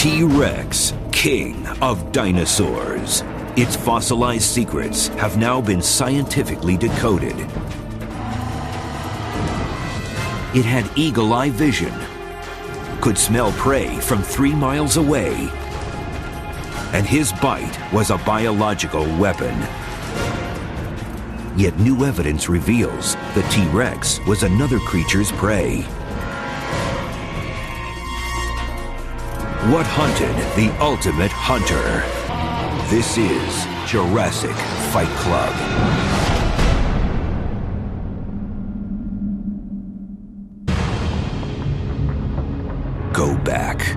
T-Rex, king of dinosaurs. Its fossilized secrets have now been scientifically decoded. It had eagle-eye vision, could smell prey from 3 miles away, and his bite was a biological weapon. Yet new evidence reveals the T-Rex was another creature's prey. What hunted the ultimate hunter? This is Jurassic Fight Club. Go back,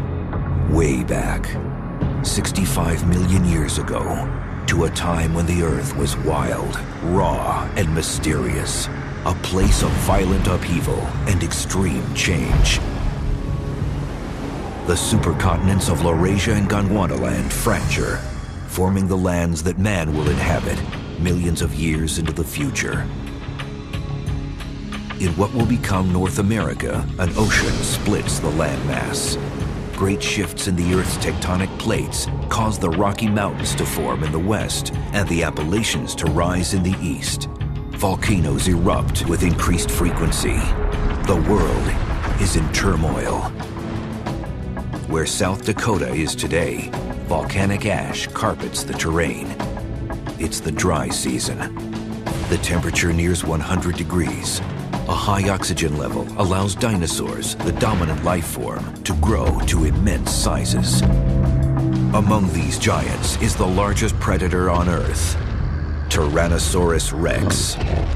way back, 65 million years ago, to a time when the Earth was wild, raw, and mysterious. A place of violent upheaval and extreme change. The supercontinents of Laurasia and Gondwanaland fracture, forming the lands that man will inhabit millions of years into the future. In what will become North America, an ocean splits the landmass. Great shifts in the Earth's tectonic plates cause the Rocky Mountains to form in the west and the Appalachians to rise in the east. Volcanoes erupt with increased frequency. The world is in turmoil. Where South Dakota is today, volcanic ash carpets the terrain. It's the dry season. The temperature nears 100 degrees. A high oxygen level allows dinosaurs, the dominant life form, to grow to immense sizes. Among these giants is the largest predator on Earth, Tyrannosaurus Rex,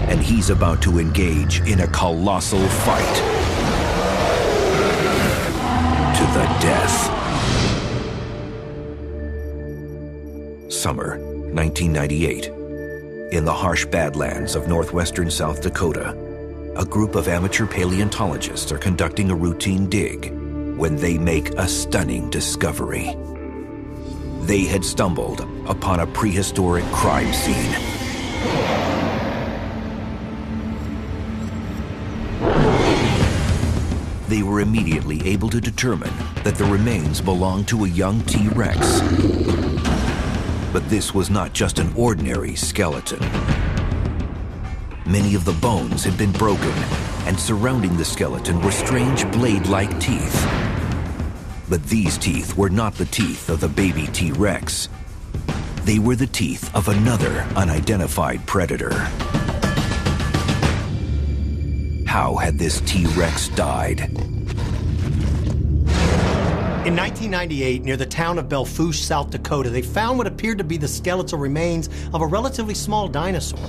and he's about to engage in a colossal fight to the death. Summer 1998. In the harsh Badlands of northwestern South Dakota, a group of amateur paleontologists are conducting a routine dig when they make a stunning discovery. They had stumbled upon a prehistoric crime scene. They were immediately able to determine that the remains belonged to a young T-Rex. But this was not just an ordinary skeleton. Many of the bones had been broken, and surrounding the skeleton were strange blade-like teeth. But these teeth were not the teeth of the baby T-Rex. They were the teeth of another unidentified predator. How had this T-Rex died? In 1998, near the town of Belfouche, South Dakota, they found what appeared to be the skeletal remains of a relatively small dinosaur.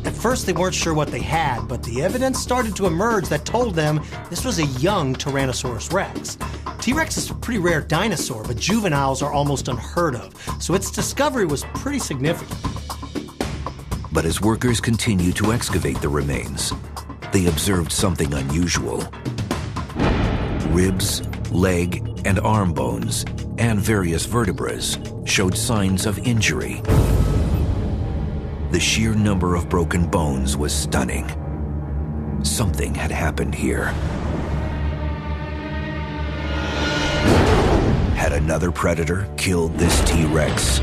At first, they weren't sure what they had, but the evidence started to emerge that told them this was a young Tyrannosaurus Rex. T-Rex is a pretty rare dinosaur, but juveniles are almost unheard of, so its discovery was pretty significant. But as workers continued to excavate the remains, they observed something unusual. Ribs, leg, and arm bones, and various vertebrae showed signs of injury. The sheer number of broken bones was stunning. Something had happened here. Had another predator killed this T-Rex?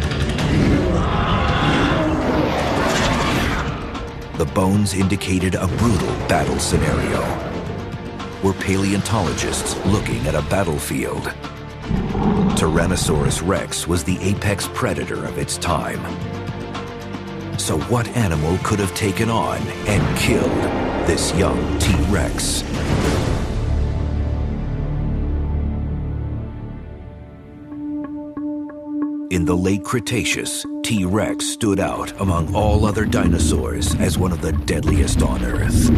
The bones indicated a brutal battle scenario. Were paleontologists looking at a battlefield? Tyrannosaurus Rex was the apex predator of its time. So what animal could have taken on and killed this young T-Rex? In the late Cretaceous, T-Rex stood out among all other dinosaurs as one of the deadliest on Earth.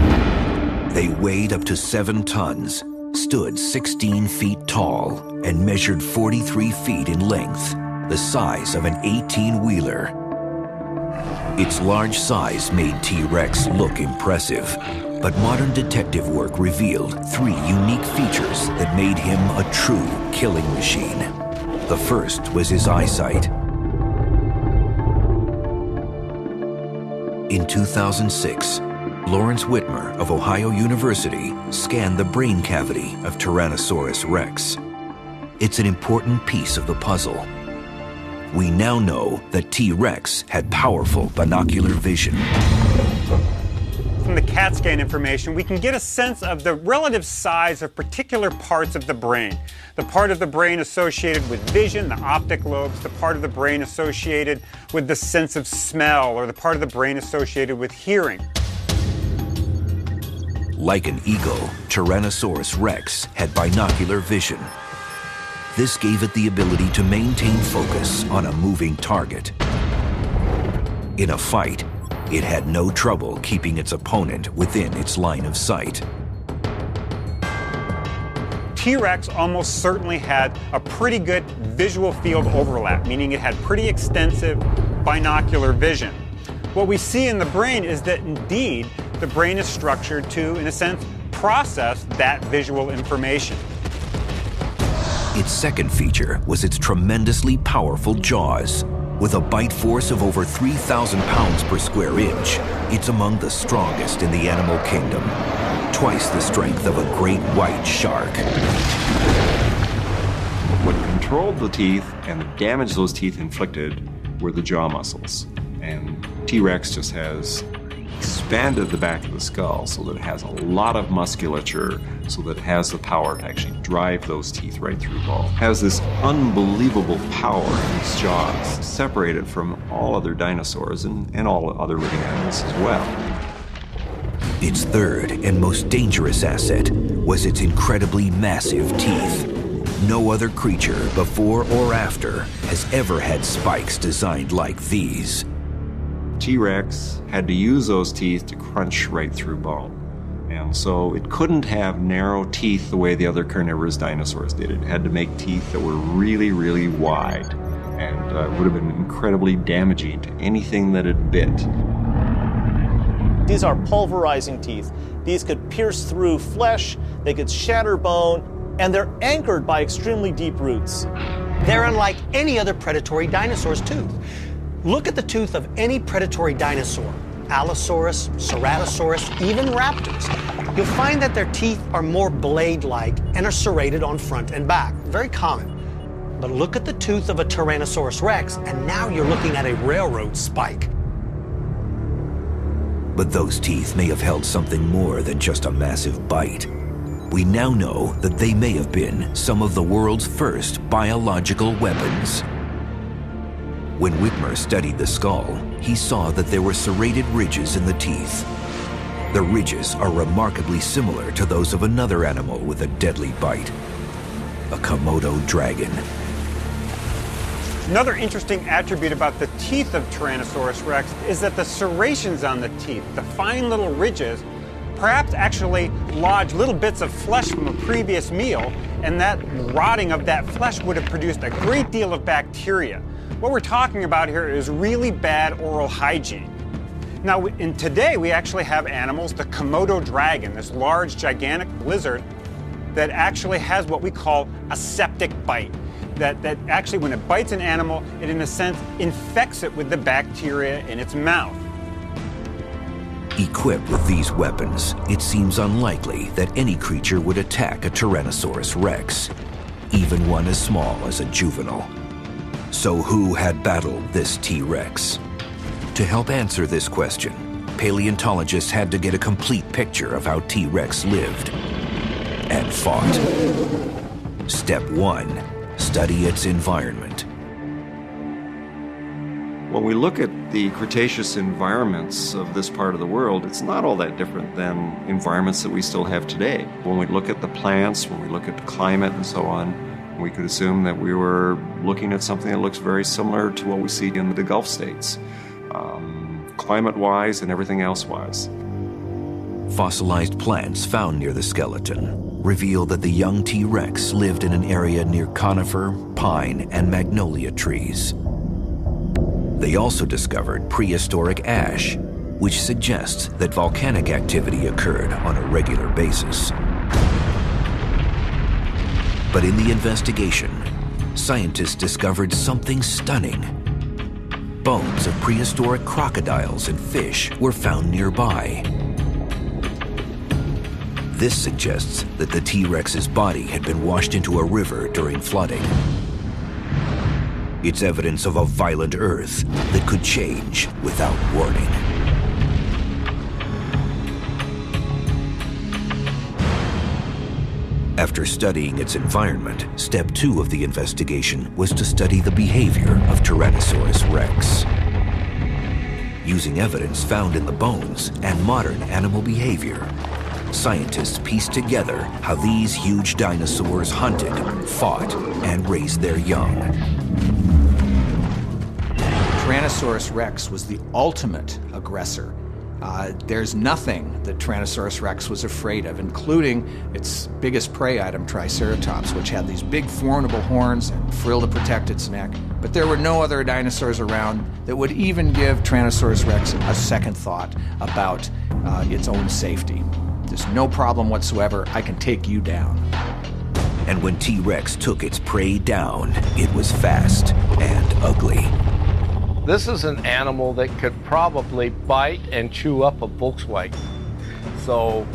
They weighed up to 7 tons, stood 16 feet tall, and measured 43 feet in length, the size of an 18-wheeler. Its large size made T-Rex look impressive, but modern detective work revealed 3 unique features that made him a true killing machine. The first was his eyesight. In 2006, Lawrence Whitmer of Ohio University scanned the brain cavity of Tyrannosaurus Rex. it's an important piece of the puzzle. We now know that T-Rex had powerful binocular vision. From the CAT scan information, we can get a sense of the relative size of particular parts of the brain. The part of the brain associated with vision, the optic lobes, the part of the brain associated with the sense of smell, or the part of the brain associated with hearing. Like an eagle, Tyrannosaurus rex had binocular vision. This gave it the ability to maintain focus on a moving target. In a fight, it had no trouble keeping its opponent within its line of sight. T-Rex almost certainly had a pretty good visual field overlap, meaning it had pretty extensive binocular vision. What we see in the brain is that indeed the brain is structured to, in a sense, process that visual information. Its second feature was its tremendously powerful jaws. With a bite force of over 3,000 pounds per square inch, it's among the strongest in the animal kingdom, twice the strength of a great white shark. What controlled the teeth and the damage those teeth inflicted were the jaw muscles. And T-Rex just has expanded the back of the skull so that it has a lot of musculature, so that it has the power to actually drive those teeth right through bone. It has this unbelievable power in its jaws, separated from all other dinosaurs and all other living animals as well. Its third and most dangerous asset was its incredibly massive teeth. No other creature before or after has ever had spikes designed like these. T-Rex had to use those teeth to crunch right through bone. And so it couldn't have narrow teeth the way the other carnivorous dinosaurs did. It had to make teeth that were really, really wide, and would have been incredibly damaging to anything that it bit. These are pulverizing teeth. These could pierce through flesh, they could shatter bone, and they're anchored by extremely deep roots. They're unlike any other predatory dinosaur's tooth. Look at the tooth of any predatory dinosaur, Allosaurus, Ceratosaurus, even raptors. You'll find that their teeth are more blade-like and are serrated on front and back. Very common. But look at the tooth of a Tyrannosaurus rex, and now you're looking at a railroad spike. But those teeth may have held something more than just a massive bite. We now know that they may have been some of the world's first biological weapons. When Whitmer studied the skull, he saw that there were serrated ridges in the teeth. The ridges are remarkably similar to those of another animal with a deadly bite, a Komodo dragon. Another interesting attribute about the teeth of Tyrannosaurus rex is that the serrations on the teeth, the fine little ridges, perhaps actually lodge little bits of flesh from a previous meal, and that rotting of that flesh would have produced a great deal of bacteria. What we're talking about here is really bad oral hygiene. Now, today we actually have animals, the Komodo dragon, this large, gigantic lizard that actually has what we call a septic bite. That actually, when it bites an animal, it in a sense infects it with the bacteria in its mouth. Equipped with these weapons, it seems unlikely that any creature would attack a Tyrannosaurus rex, even one as small as a juvenile. So who had battled this T-Rex? To help answer this question, paleontologists had to get a complete picture of how T-Rex lived and fought. Step 1, study its environment. When we look at the Cretaceous environments of this part of the world, it's not all that different than environments that we still have today. When we look at the plants, when we look at the climate and so on, we could assume that we were looking at something that looks very similar to what we see in the Gulf states, climate-wise and everything else-wise. Fossilized plants found near the skeleton reveal that the young T-Rex lived in an area near conifer, pine, and magnolia trees. They also discovered prehistoric ash, which suggests that volcanic activity occurred on a regular basis. But in the investigation, scientists discovered something stunning. Bones of prehistoric crocodiles and fish were found nearby. This suggests that the T-Rex's body had been washed into a river during flooding. It's evidence of a violent Earth that could change without warning. After studying its environment, step 2 of the investigation was to study the behavior of Tyrannosaurus rex. Using evidence found in the bones and modern animal behavior, scientists pieced together how these huge dinosaurs hunted, fought, and raised their young. Tyrannosaurus rex was the ultimate aggressor. There's nothing that Tyrannosaurus rex was afraid of, including its biggest prey item, Triceratops, which had these big formidable horns and frill to protect its neck. But there were no other dinosaurs around that would even give Tyrannosaurus rex a second thought about its own safety. There's no problem whatsoever. I can take you down. And when T-Rex took its prey down, it was fast and ugly. This is an animal that could probably bite and chew up a Volkswagen. So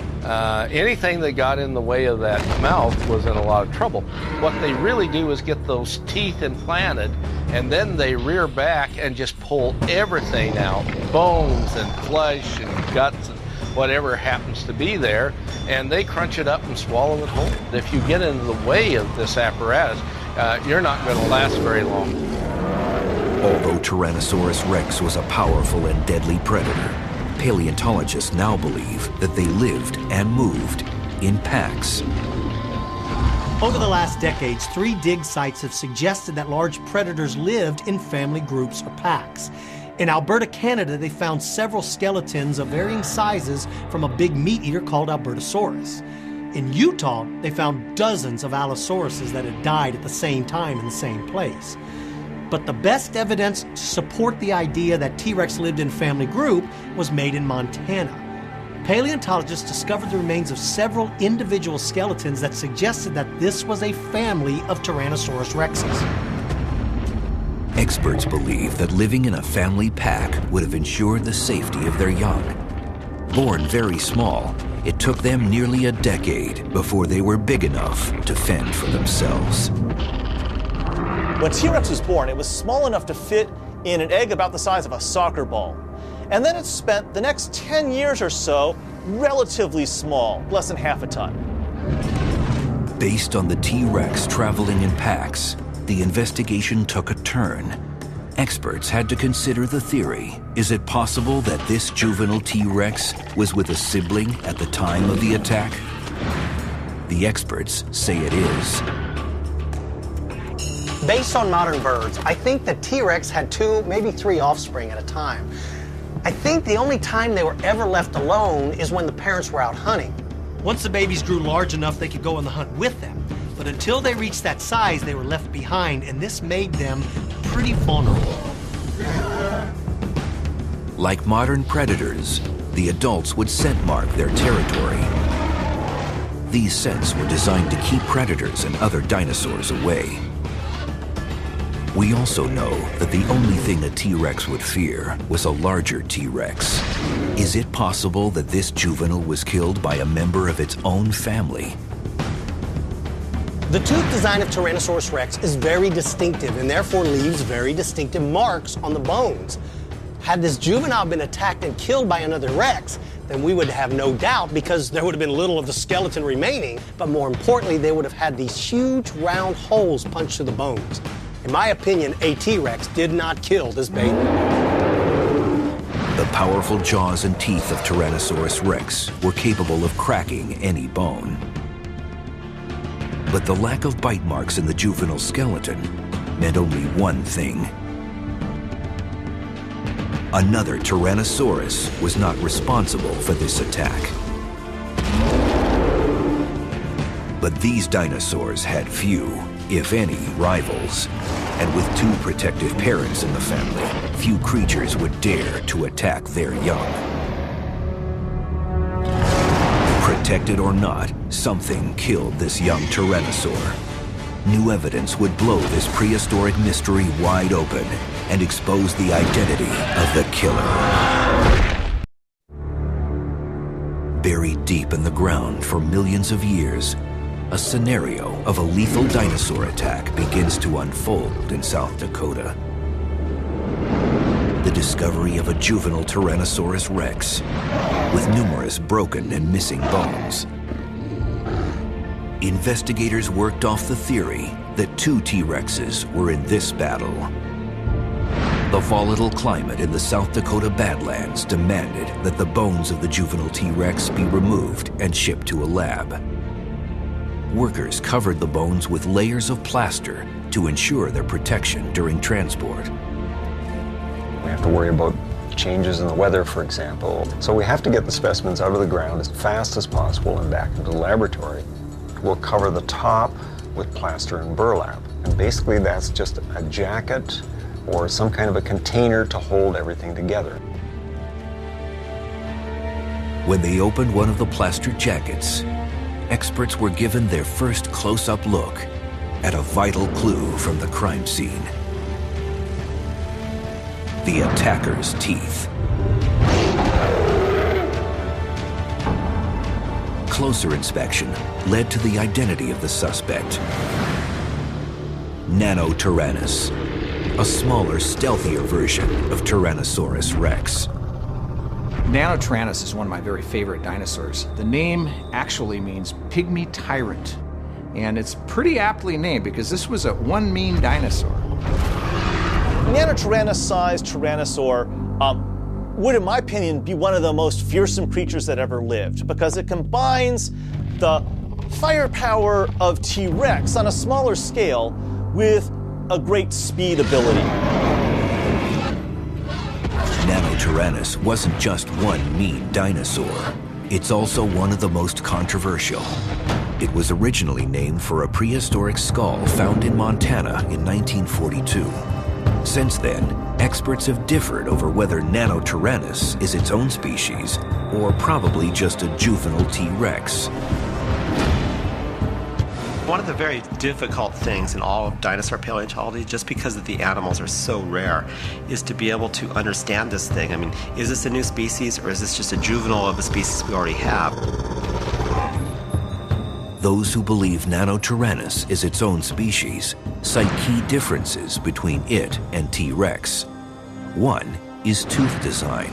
anything that got in the way of that mouth was in a lot of trouble. What they really do is get those teeth implanted, and then they rear back and just pull everything out, bones and flesh and guts and whatever happens to be there, and they crunch it up and swallow it whole. If you get into the way of this apparatus, you're not going to last very long. Although Tyrannosaurus rex was a powerful and deadly predator, paleontologists now believe that they lived and moved in packs. Over the last decades, 3 dig sites have suggested that large predators lived in family groups or packs. In Alberta, Canada, they found several skeletons of varying sizes from a big meat eater called Albertosaurus. In Utah, they found dozens of Allosauruses that had died at the same time in the same place. But the best evidence to support the idea that T-Rex lived in a family group was made in Montana. Paleontologists discovered the remains of several individual skeletons that suggested that this was a family of Tyrannosaurus rexes. Experts believe that living in a family pack would have ensured the safety of their young. Born very small, it took them nearly a decade before they were big enough to fend for themselves. When T-Rex was born, it was small enough to fit in an egg about the size of a soccer ball. And then it spent the next 10 years or so relatively small, less than half a ton. Based on the T-Rex traveling in packs, the investigation took a turn. Experts had to consider the theory. Is it possible that this juvenile T-Rex was with a sibling at the time of the attack? The experts say it is. Based on modern birds, I think that T-Rex had 2, maybe 3 offspring at a time. I think the only time they were ever left alone is when the parents were out hunting. Once the babies grew large enough, they could go on the hunt with them. But until they reached that size, they were left behind, and this made them pretty vulnerable. Like modern predators, the adults would scent mark their territory. These scents were designed to keep predators and other dinosaurs away. We also know that the only thing a T-Rex would fear was a larger T-Rex. Is it possible that this juvenile was killed by a member of its own family? The tooth design of Tyrannosaurus rex is very distinctive and therefore leaves very distinctive marks on the bones. Had this juvenile been attacked and killed by another rex, then we would have no doubt because there would have been little of the skeleton remaining, but more importantly, they would have had these huge round holes punched through the bones. In my opinion, a T-Rex did not kill this baby. The powerful jaws and teeth of Tyrannosaurus rex were capable of cracking any bone. But the lack of bite marks in the juvenile skeleton meant only one thing. Another Tyrannosaurus was not responsible for this attack. But these dinosaurs had few, if any, rivals. And with 2 protective parents in the family, few creatures would dare to attack their young. Protected or not, something killed this young tyrannosaur. New evidence would blow this prehistoric mystery wide open and expose the identity of the killer. Buried deep in the ground for millions of years, a scenario of a lethal dinosaur attack begins to unfold in South Dakota. The discovery of a juvenile Tyrannosaurus rex with numerous broken and missing bones. Investigators worked off the theory that two T-Rexes were in this battle. The volatile climate in the South Dakota Badlands demanded that the bones of the juvenile T-Rex be removed and shipped to a lab. Workers covered the bones with layers of plaster to ensure their protection during transport. We have to worry about changes in the weather, for example. So we have to get the specimens out of the ground as fast as possible and back into the laboratory. We'll cover the top with plaster and burlap. And basically that's just a jacket or some kind of a container to hold everything together. When they opened one of the plaster jackets, experts were given their first close-up look at a vital clue from the crime scene: the attacker's teeth. Closer inspection led to the identity of the suspect: Nanotyrannus, a smaller, stealthier version of Tyrannosaurus rex. Nanotyrannus is one of my very favorite dinosaurs. The name actually means pygmy tyrant, and it's pretty aptly named because this was one mean dinosaur. Nanotyrannus-sized Tyrannosaur would, in my opinion, be one of the most fearsome creatures that ever lived because it combines the firepower of T-Rex on a smaller scale with a great speed ability. Nanotyrannus wasn't just one mean dinosaur. It's also one of the most controversial. It was originally named for a prehistoric skull found in Montana in 1942. Since then, experts have differed over whether Nanotyrannus is its own species or probably just a juvenile T-Rex. One of the very difficult things in all of dinosaur paleontology, just because the animals are so rare, is to be able to understand this thing. I mean, is this a new species or is this just a juvenile of a species we already have? Those who believe Nanotyrannus is its own species cite key differences between it and T-Rex. One is tooth design.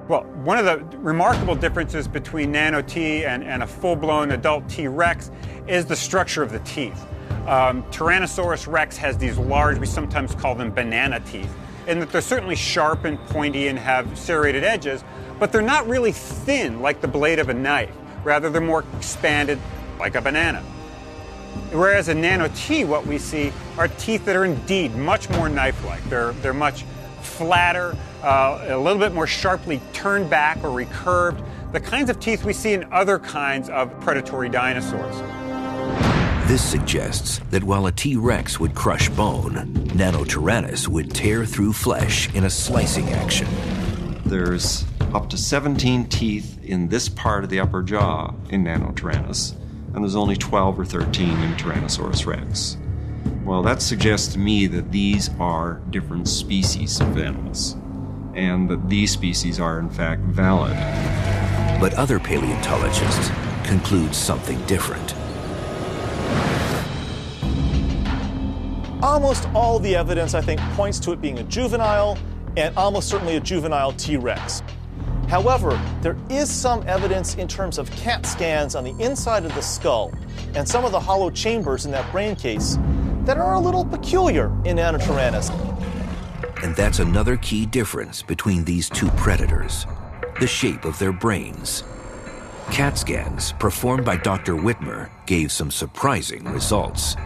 Well, one of the remarkable differences between Nano-T and a full-blown adult T-Rex is the structure of the teeth. Tyrannosaurus rex has these large, we sometimes call them banana teeth, in that they're certainly sharp and pointy and have serrated edges, but they're not really thin like the blade of a knife. Rather, they're more expanded like a banana. Whereas in Nano-T, what we see are teeth that are indeed much more knife-like. They're much flatter, a little bit more sharply turned back or recurved, the kinds of teeth we see in other kinds of predatory dinosaurs. This suggests that while a T-Rex would crush bone, Nanotyrannus would tear through flesh in a slicing action. There's up to 17 teeth in this part of the upper jaw in Nanotyrannus, and there's only 12 or 13 in Tyrannosaurus rex. Well, that suggests to me that these are different species of animals, and that these species are in fact valid. But other paleontologists conclude something different. Almost all the evidence, I think, points to it being a juvenile, and almost certainly a juvenile T-Rex. However, there is some evidence in terms of CAT scans on the inside of the skull and some of the hollow chambers in that brain case that are a little peculiar in Nanotyrannus. And that's another key difference between these two predators: the shape of their brains. CAT scans performed by Dr. Whitmer gave some surprising results.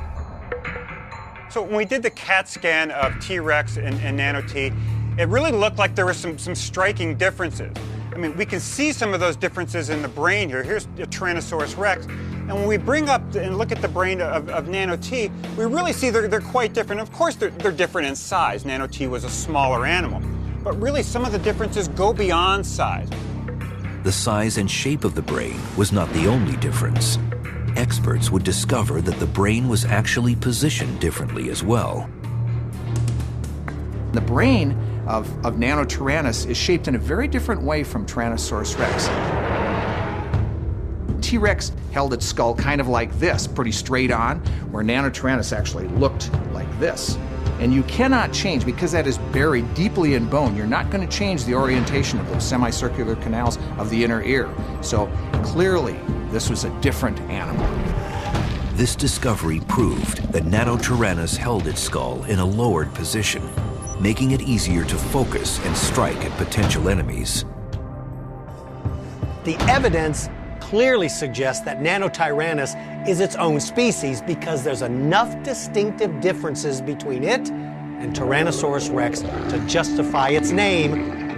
So when we did the CAT scan of T-Rex and Nano-T, it really looked like there were some striking differences. I mean, we can see some of those differences in the brain here. Here's a Tyrannosaurus rex. And when we bring up and look at the brain of Nano-T, we really see they're quite different. Of course, they're different in size. Nano-T was a smaller animal. But really, some of the differences go beyond size. The size and shape of the brain was not the only difference. Experts would discover that the brain was actually positioned differently as well. The brain of Nanotyrannus is shaped in a very different way from Tyrannosaurus rex. T-Rex held its skull kind of like this, pretty straight on, where Nanotyrannus actually looked like this. And you cannot change, because that is buried deeply in bone, you're not going to change the orientation of those semicircular canals of the inner ear. So clearly, this was a different animal. This discovery proved that Nanotyrannus held its skull in a lowered position, making it easier to focus and strike at potential enemies. The evidence clearly suggests that Nanotyrannus is its own species because there's enough distinctive differences between it and Tyrannosaurus rex to justify its name,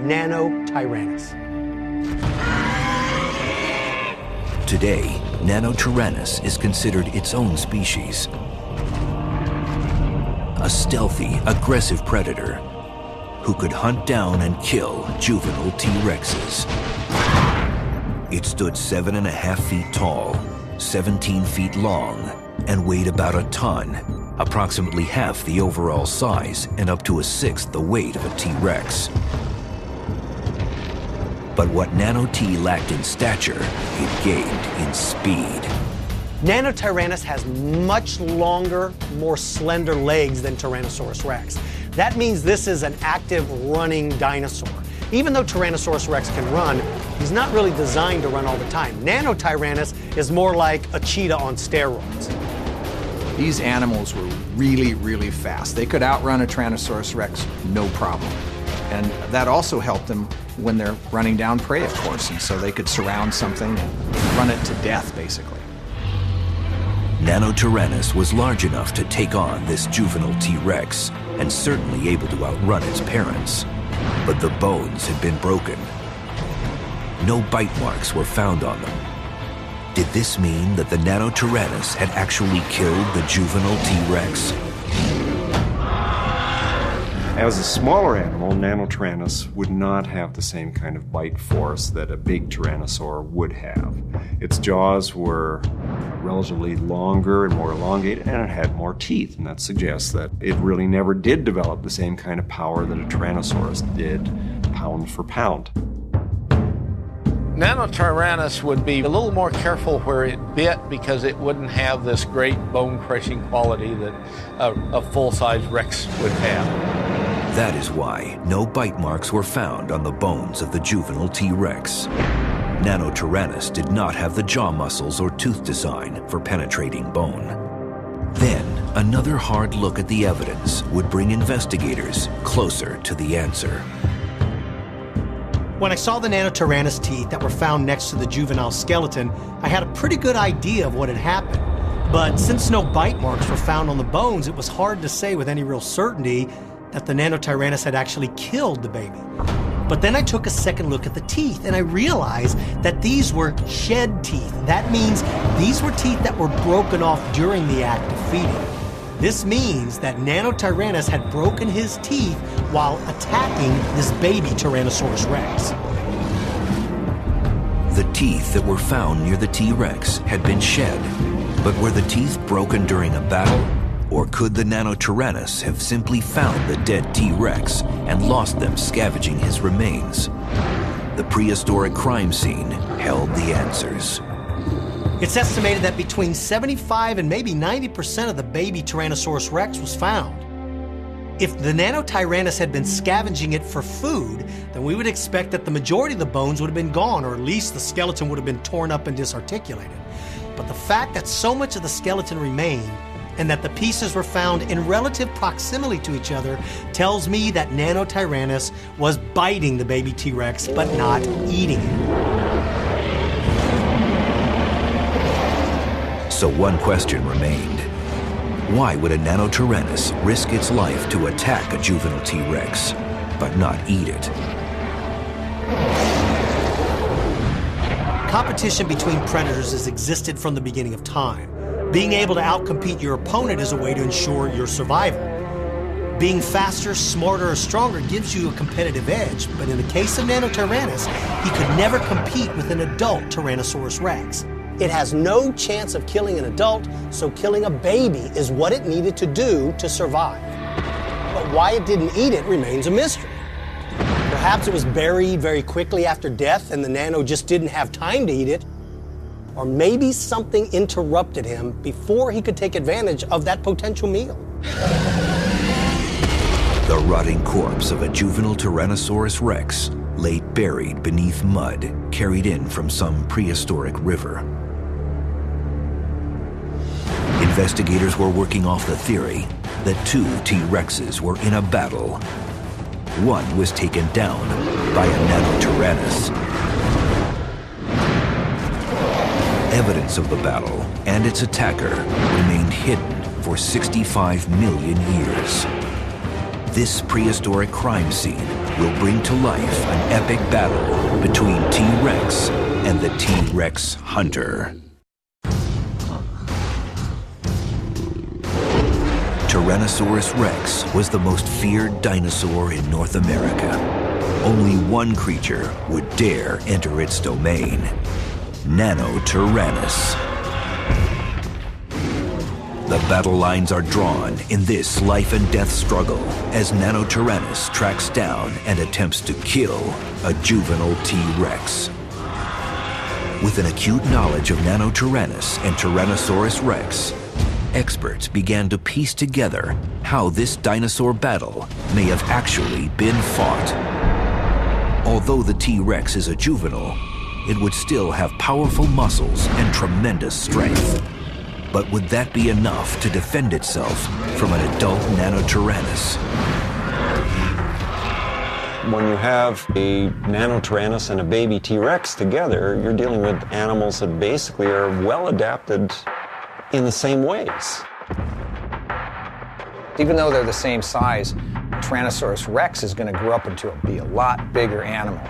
Nanotyrannus. Today, Nanotyrannus is considered its own species. A stealthy, aggressive predator who could hunt down and kill juvenile T-Rexes. It stood 7.5 feet tall, 17 feet long, and weighed about a ton, approximately half the overall size and up to a sixth the weight of a T-Rex. But what Nano-T lacked in stature, it gained in speed. Nanotyrannus has much longer, more slender legs than Tyrannosaurus rex. That means this is an active running dinosaur. Even though Tyrannosaurus rex can run, he's not really designed to run all the time. Nanotyrannus is more like a cheetah on steroids. These animals were really, really fast. They could outrun a Tyrannosaurus rex, no problem. And that also helped them when they're running down prey, of course, and so they could surround something and run it to death, basically. Nanotyrannus was large enough to take on this juvenile T-Rex and certainly able to outrun its parents. But the bones had been broken. No bite marks were found on them. Did this mean that the Nanotyrannus had actually killed the juvenile T-Rex? As a smaller animal, Nanotyrannus would not have the same kind of bite force that a big tyrannosaur would have. Its jaws were relatively longer and more elongated, and it had more teeth, and that suggests that it really never did develop the same kind of power that a Tyrannosaurus did, pound for pound. Nanotyrannus would be a little more careful where it bit because it wouldn't have this great bone-crushing quality that a full-size Rex would have. That is why no bite marks were found on the bones of the juvenile T-Rex. Nanotyrannus did not have the jaw muscles or tooth design for penetrating bone. Then, another hard look at the evidence would bring investigators closer to the answer. When I saw the Nanotyrannus teeth that were found next to the juvenile skeleton, I had a pretty good idea of what had happened. But since no bite marks were found on the bones, it was hard to say with any real certainty that the Nanotyrannus had actually killed the baby. But then I took a second look at the teeth and I realized that these were shed teeth. That means these were teeth that were broken off during the act of feeding. This means that Nanotyrannus had broken his teeth while attacking this baby Tyrannosaurus rex. The teeth that were found near the T-Rex had been shed, but were the teeth broken during a battle? Or could the Nanotyrannus have simply found the dead T-Rex and lost them scavenging his remains? The prehistoric crime scene held the answers. It's estimated that between 75 and maybe 90% of the baby Tyrannosaurus rex was found. If the Nanotyrannus had been scavenging it for food, then we would expect that the majority of the bones would have been gone, or at least the skeleton would have been torn up and disarticulated. But the fact that so much of the skeleton remained and that the pieces were found in relative proximity to each other tells me that Nanotyrannus was biting the baby T-Rex, but not eating it. So one question remained. Why would a Nanotyrannus risk its life to attack a juvenile T-Rex, but not eat it? Competition between predators has existed from the beginning of time. Being able to outcompete your opponent is a way to ensure your survival. Being faster, smarter, or stronger gives you a competitive edge, but in the case of Nanotyrannus, he could never compete with an adult Tyrannosaurus rex. It has no chance of killing an adult, so killing a baby is what it needed to do to survive. But why it didn't eat it remains a mystery. Perhaps it was buried very quickly after death and the nano just didn't have time to eat it. Or maybe something interrupted him before he could take advantage of that potential meal. The rotting corpse of a juvenile Tyrannosaurus rex lay buried beneath mud carried in from some prehistoric river. Investigators were working off the theory that two T-Rexes were in a battle. One was taken down by a Nanotyrannus. Evidence of the battle and its attacker remained hidden for 65 million years. This prehistoric crime scene will bring to life an epic battle between T-Rex and the T-Rex hunter. Tyrannosaurus rex was the most feared dinosaur in North America. Only one creature would dare enter its domain: Nanotyrannus. The battle lines are drawn in this life and death struggle as Nanotyrannus tracks down and attempts to kill a juvenile T-Rex. With an acute knowledge of Nanotyrannus and Tyrannosaurus rex, experts began to piece together how this dinosaur battle may have actually been fought. Although the T-Rex is a juvenile, it would still have powerful muscles and tremendous strength. But would that be enough to defend itself from an adult Nanotyrannus? When you have a Nanotyrannus and a baby T-Rex together, you're dealing with animals that basically are well adapted in the same ways. Even though they're the same size, Tyrannosaurus rex is going to grow up into be a lot bigger animal.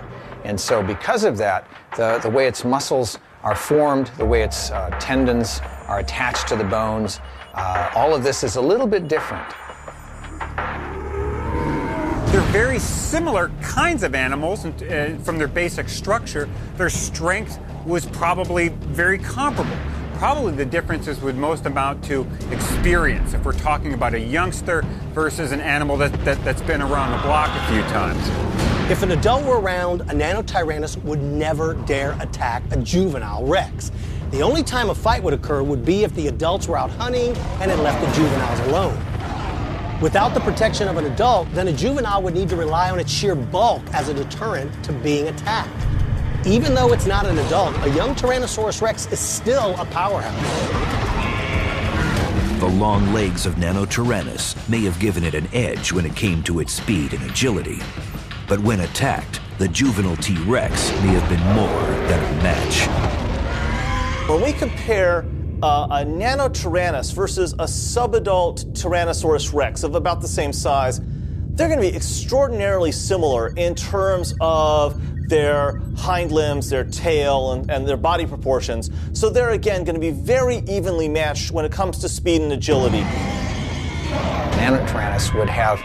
And so because of that, the way its muscles are formed, the way its tendons are attached to the bones, all of this is a little bit different. They're very similar kinds of animals from their basic structure. Their strength was probably very comparable. Probably the differences would most amount to experience, if we're talking about a youngster versus an animal that's been around the block a few times. If an adult were around, a Nanotyrannus would never dare attack a juvenile rex. The only time a fight would occur would be if the adults were out hunting and had left the juveniles alone. Without the protection of an adult, then a juvenile would need to rely on its sheer bulk as a deterrent to being attacked. Even though it's not an adult, a young Tyrannosaurus rex is still a powerhouse. The long legs of Nanotyrannus may have given it an edge when it came to its speed and agility. But when attacked, the juvenile T-Rex may have been more than a match. When we compare a Nanotyrannus versus a subadult Tyrannosaurus rex of about the same size, they're going to be extraordinarily similar in terms of their hind limbs, their tail, and their body proportions. So they're, again, going to be very evenly matched when it comes to speed and agility. Nanotyrannus would have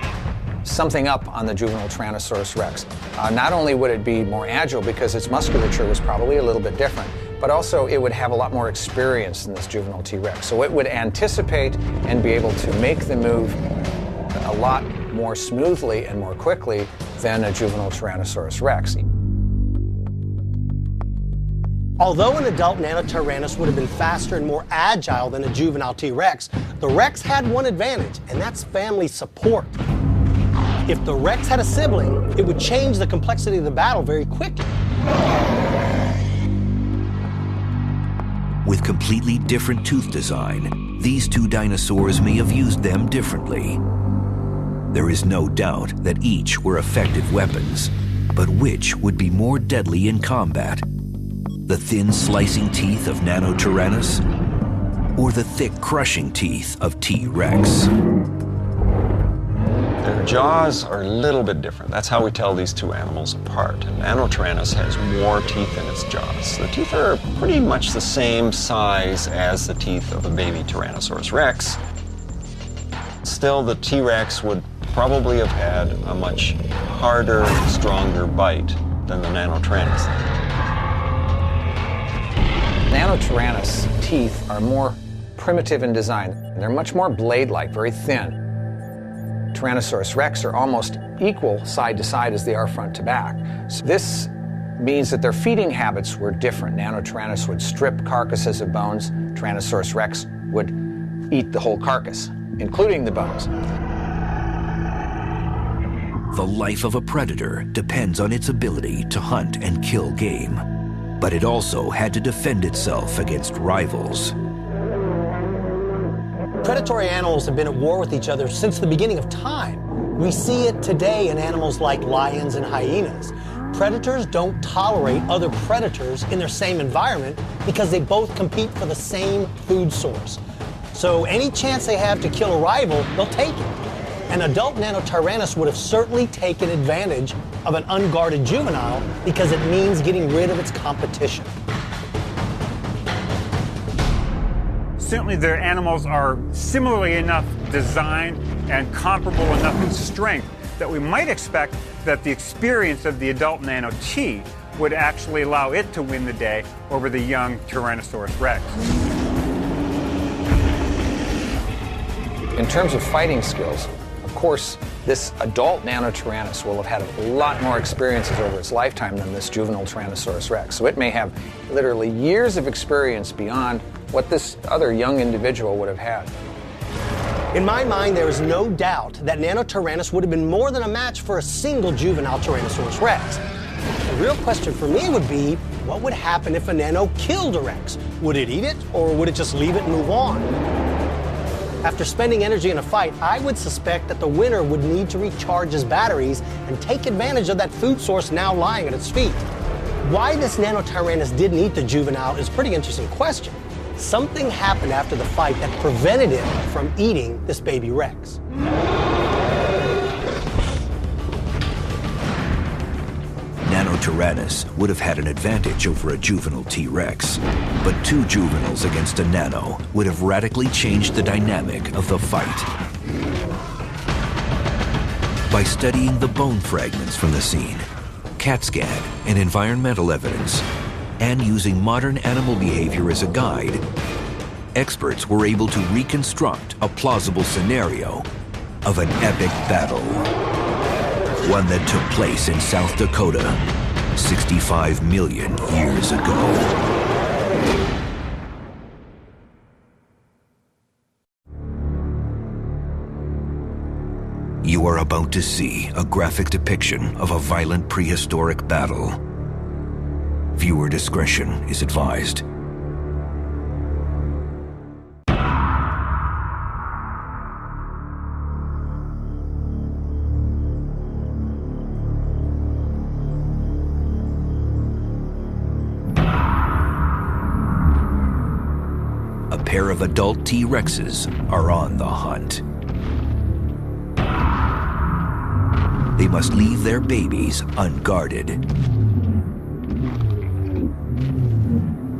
something up on the juvenile Tyrannosaurus rex. Not only would it be more agile because its musculature was probably a little bit different, but also it would have a lot more experience than this juvenile T-Rex. So it would anticipate and be able to make the move a lot more smoothly and more quickly than a juvenile Tyrannosaurus rex. Although an adult Nanotyrannus would have been faster and more agile than a juvenile T-Rex, the Rex had one advantage, and that's family support. If the Rex had a sibling, it would change the complexity of the battle very quickly. With completely different tooth design, these two dinosaurs may have used them differently. There is no doubt that each were effective weapons, but which would be more deadly in combat? The thin slicing teeth of Nanotyrannus, or the thick crushing teeth of T-Rex? Their jaws are a little bit different. That's how we tell these two animals apart. And Nanotyrannus has more teeth in its jaws. The teeth are pretty much the same size as the teeth of a baby Tyrannosaurus rex. Still, the T-Rex would probably have had a much harder, stronger bite than the Nanotyrannus. Nanotyrannus teeth are more primitive in design. They're much more blade-like, very thin. Tyrannosaurus rex are almost equal side to side as they are front to back. So this means that their feeding habits were different. Nanotyrannus would strip carcasses of bones. Tyrannosaurus rex would eat the whole carcass, including the bones. The life of a predator depends on its ability to hunt and kill game, but it also had to defend itself against rivals. Predatory animals have been at war with each other since the beginning of time. We see it today in animals like lions and hyenas. Predators don't tolerate other predators in their same environment because they both compete for the same food source. So any chance they have to kill a rival, they'll take it. An adult Nanotyrannus would have certainly taken advantage of an unguarded juvenile because it means getting rid of its competition. Certainly their animals are similarly enough designed and comparable enough in strength that we might expect that the experience of the adult Nano T would actually allow it to win the day over the young Tyrannosaurus Rex. In terms of fighting skills, of course, this adult Nanotyrannus will have had a lot more experiences over its lifetime than this juvenile Tyrannosaurus Rex. So it may have literally years of experience beyond what this other young individual would have had. In my mind, there is no doubt that Nanotyrannus would have been more than a match for a single juvenile Tyrannosaurus Rex. The real question for me would be, what would happen if a Nano killed a Rex? Would it eat it, or would it just leave it and move on? After spending energy in a fight, I would suspect that the winner would need to recharge his batteries and take advantage of that food source now lying at its feet. Why this Nanotyrannus didn't eat the juvenile is a pretty interesting question. Something happened after the fight that prevented it from eating this baby Rex. Nanotyrannus would have had an advantage over a juvenile T-Rex, but two juveniles against a Nano would have radically changed the dynamic of the fight. By studying the bone fragments from the scene, CAT scan and environmental evidence, and using modern animal behavior as a guide, experts were able to reconstruct a plausible scenario of an epic battle. One that took place in South Dakota 65 million years ago. You are about to see a graphic depiction of a violent prehistoric battle. Viewer discretion is advised. A pair of adult T-Rexes are on the hunt. They must leave their babies unguarded.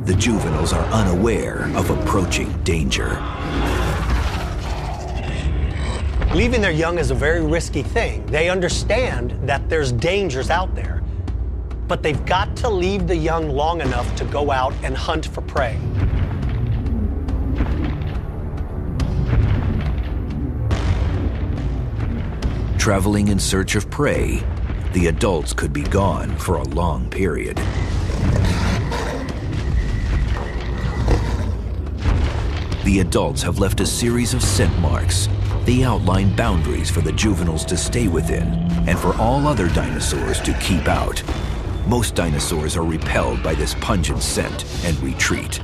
The juveniles are unaware of approaching danger. Leaving their young is a very risky thing. They understand that there's dangers out there, but they've got to leave the young long enough to go out and hunt for prey. Traveling in search of prey, the adults could be gone for a long period. The adults have left a series of scent marks. They outline boundaries for the juveniles to stay within and for all other dinosaurs to keep out. Most dinosaurs are repelled by this pungent scent and retreat.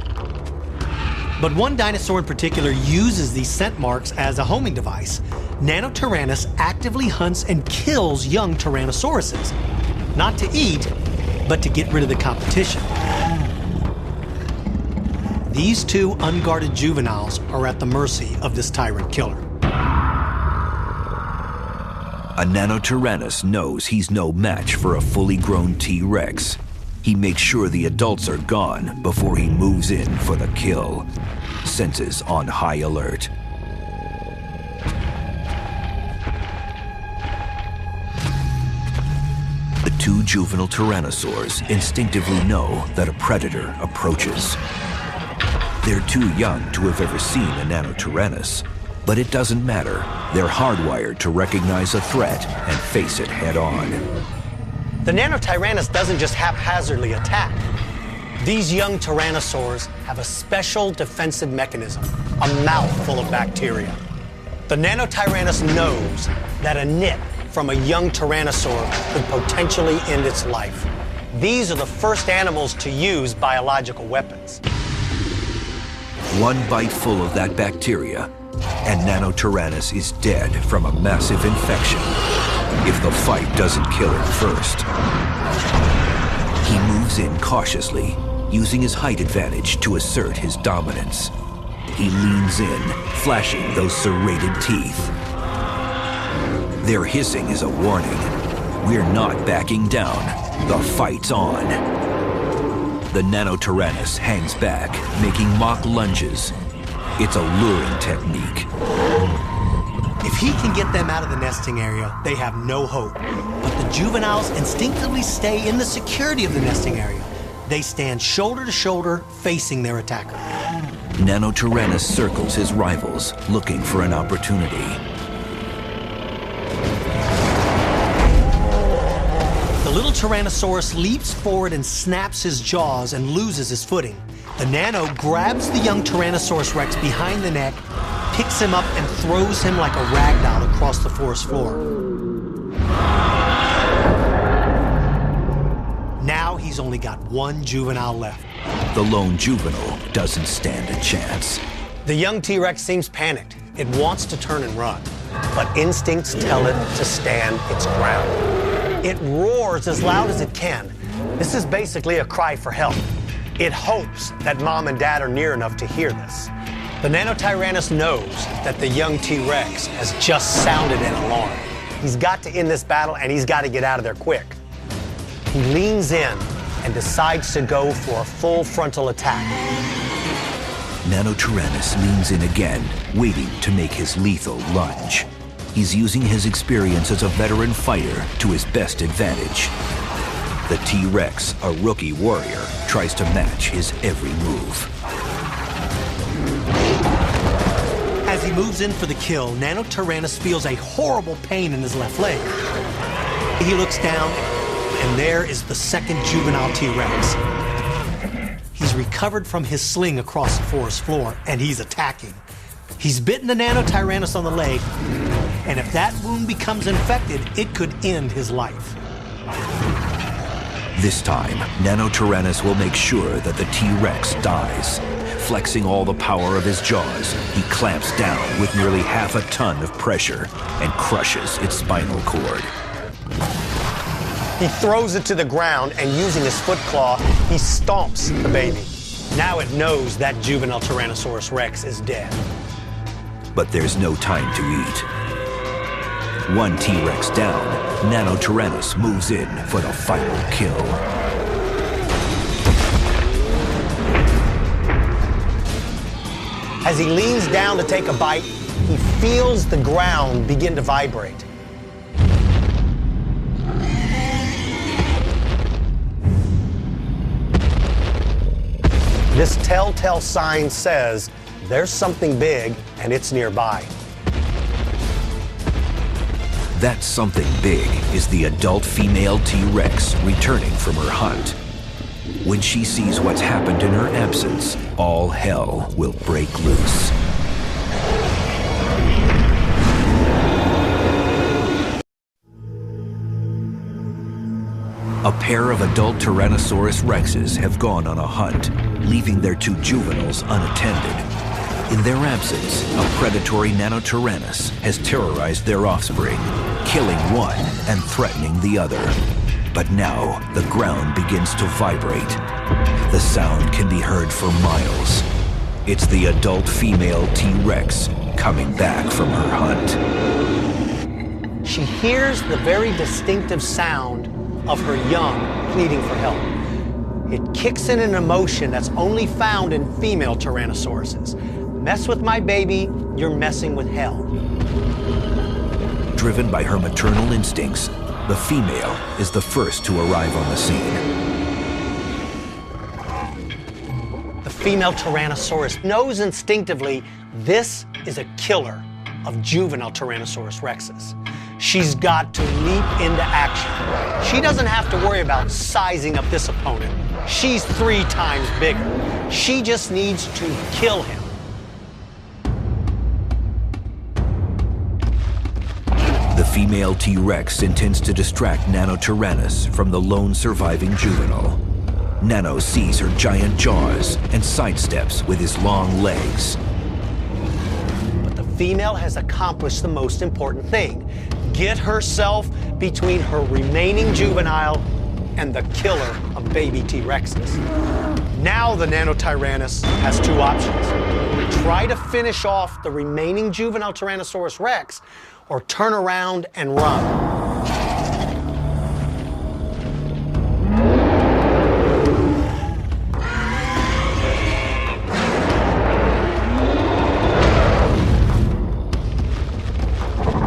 But one dinosaur in particular uses these scent marks as a homing device. Nanotyrannus actively hunts and kills young Tyrannosauruses. Not to eat, but to get rid of the competition. These two unguarded juveniles are at the mercy of this tyrant killer. A Nanotyrannus knows he's no match for a fully grown T-Rex. He makes sure the adults are gone before he moves in for the kill. Senses on high alert. The two juvenile tyrannosaurs instinctively know that a predator approaches. They're too young to have ever seen a Nanotyrannus, But it doesn't matter. They're hardwired to recognize a threat and face it head on. The Nanotyrannus doesn't just haphazardly attack. These young tyrannosaurs have a special defensive mechanism, a mouth full of bacteria. The Nanotyrannus knows that a nit from a young tyrannosaur could potentially end its life. These are the first animals to use biological weapons. One bite full of that bacteria, and Nanotyrannus is dead from a massive infection, if the fight doesn't kill him first. He moves in cautiously, using his height advantage to assert his dominance. He leans in, flashing those serrated teeth. Their hissing is a warning. We're not backing down. The fight's on. The Nanotyrannus hangs back, making mock lunges. It's a luring technique. If he can get them out of the nesting area, they have no hope. But the juveniles instinctively stay in the security of the nesting area. They stand shoulder to shoulder, facing their attacker. Nanotyrannus circles his rivals, looking for an opportunity. The little Tyrannosaurus leaps forward and snaps his jaws and loses his footing. The Nano grabs the young Tyrannosaurus Rex behind the neck, picks him up, and throws him like a rag doll across the forest floor. Now he's only got one juvenile left. The lone juvenile doesn't stand a chance. The young T-Rex seems panicked. It wants to turn and run, but instincts tell it to stand its ground. It roars as loud as it can. This is basically a cry for help. It hopes that mom and dad are near enough to hear this. The Nanotyrannus knows that the young T-Rex has just sounded an alarm. He's got to end this battle, and he's got to get out of there quick. He leans in and decides to go for a full frontal attack. Nanotyrannus leans in again, waiting to make his lethal lunge. He's using his experience as a veteran fighter to his best advantage. The T-Rex, a rookie warrior, tries to match his every move. As he moves in for the kill, Nanotyrannus feels a horrible pain in his left leg. He looks down, and there is the second juvenile T-Rex. He's recovered from his sling across the forest floor, and he's attacking. He's bitten the Nanotyrannus on the leg, and if that wound becomes infected, it could end his life. This time, Nanotyrannus will make sure that the T-Rex dies. Flexing all the power of his jaws, he clamps down with nearly half a ton of pressure and crushes its spinal cord. He throws it to the ground, and using his foot claw, he stomps the baby. Now it knows that juvenile Tyrannosaurus Rex is dead. But there's no time to eat. One T-Rex down, Nanotyrannus moves in for the final kill. As he leans down to take a bite, he feels the ground begin to vibrate. This telltale sign says there's something big and it's nearby. That something big is the adult female T-Rex returning from her hunt. When she sees what's happened in her absence, all hell will break loose. A pair of adult Tyrannosaurus Rexes have gone on a hunt, leaving their two juveniles unattended. In their absence, a predatory Nanotyrannus has terrorized their offspring, killing one and threatening the other. But now, the ground begins to vibrate. The sound can be heard for miles. It's the adult female T-Rex coming back from her hunt. She hears the very distinctive sound of her young pleading for help. It kicks in an emotion that's only found in female Tyrannosauruses. Mess with my baby, you're messing with hell. Driven by her maternal instincts, the female is the first to arrive on the scene. The female Tyrannosaurus knows instinctively this is a killer. of juvenile Tyrannosaurus rexes. She's got to leap into action. She doesn't have to worry about sizing up this opponent. She's 3 times bigger. She just needs to kill him. The female T-Rex intends to distract Nanotyrannus from the lone surviving juvenile. Nano sees her giant jaws and sidesteps with his long legs. But the female has accomplished the most important thing: get herself between her remaining juvenile and the killer of baby T-Rexes. Now the Nanotyrannus has 2 options: try to finish off the remaining juvenile Tyrannosaurus Rex, or turn around and run.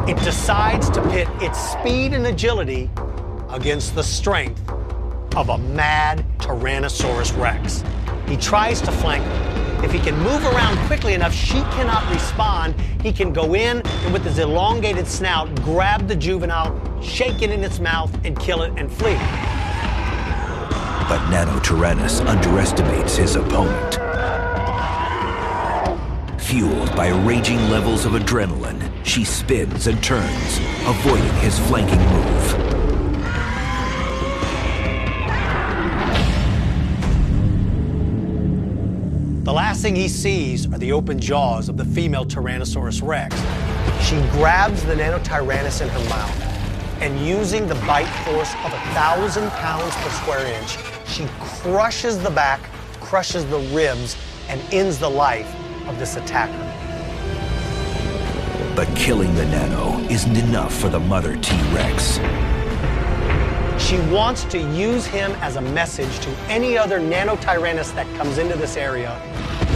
It decides to pit its speed and agility against the strength of a mad Tyrannosaurus Rex. He tries to flank her. If he can move around quickly enough, she cannot respond. He can go in and with his elongated snout, grab the juvenile, shake it in its mouth, and kill it and flee. But Nanotyrannus underestimates his opponent. Fueled by raging levels of adrenaline, she spins and turns, avoiding his flanking move. The last thing he sees are the open jaws of the female Tyrannosaurus Rex. She grabs the Nanotyrannus in her mouth, and using the bite force of 1,000 pounds per square inch, she crushes the back, crushes the ribs, and ends the life of this attacker. But killing the Nano isn't enough for the mother T-Rex. She wants to use him as a message to any other Nanotyrannus that comes into this area.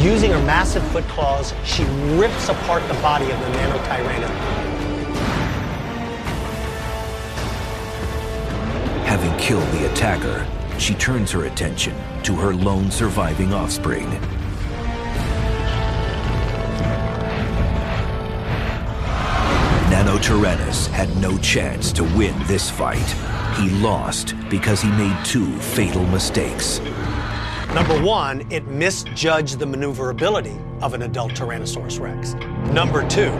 Using her massive foot claws, she rips apart the body of the Nanotyrannus. Having killed the attacker, she turns her attention to her lone surviving offspring. Nanotyrannus had no chance to win this fight. He lost because he made 2 fatal mistakes. Number 1, it misjudged the maneuverability of an adult Tyrannosaurus Rex. Number 2,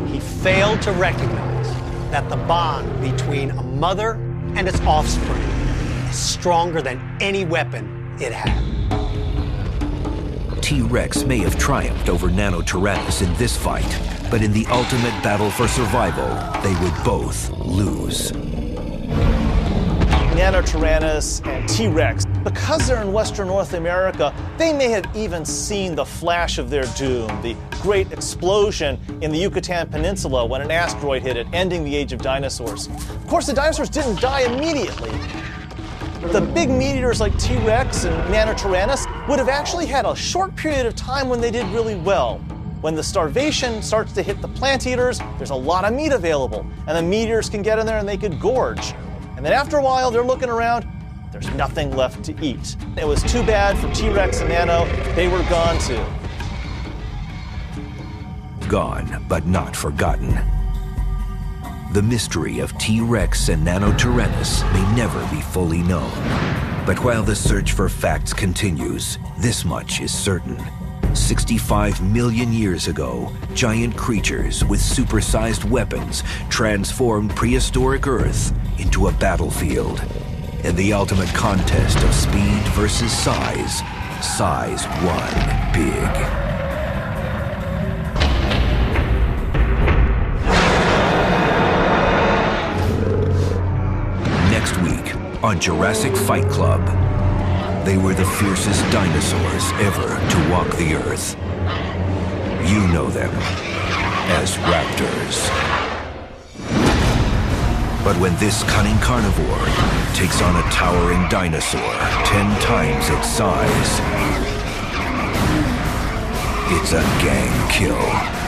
he failed to recognize that the bond between a mother and its offspring is stronger than any weapon it had. T-Rex may have triumphed over Nanotyrannus in this fight, but in the ultimate battle for survival, they would both lose. Nanotyrannus and T-Rex, because they're in Western North America, they may have even seen the flash of their doom, the great explosion in the Yucatan Peninsula when an asteroid hit it, ending the age of dinosaurs. Of course, the dinosaurs didn't die immediately. The big meat eaters like T-Rex and Nanotyrannus would have actually had a short period of time when they did really well. When the starvation starts to hit the plant eaters, there's a lot of meat available, and the meat eaters can get in there and they could gorge. And then after a while, they're looking around, there's nothing left to eat. It was too bad for T-Rex and Nano, they were gone too. Gone, but not forgotten. The mystery of T-Rex and Nanotyrannus may never be fully known. But while the search for facts continues, this much is certain. 65 million years ago, giant creatures with supersized weapons transformed prehistoric Earth into a battlefield. In the ultimate contest of speed versus size, size won big. Next week on Jurassic Fight Club, they were the fiercest dinosaurs ever to walk the Earth. You know them as raptors. But when this cunning carnivore takes on a towering dinosaur 10 times its size, it's a gang kill.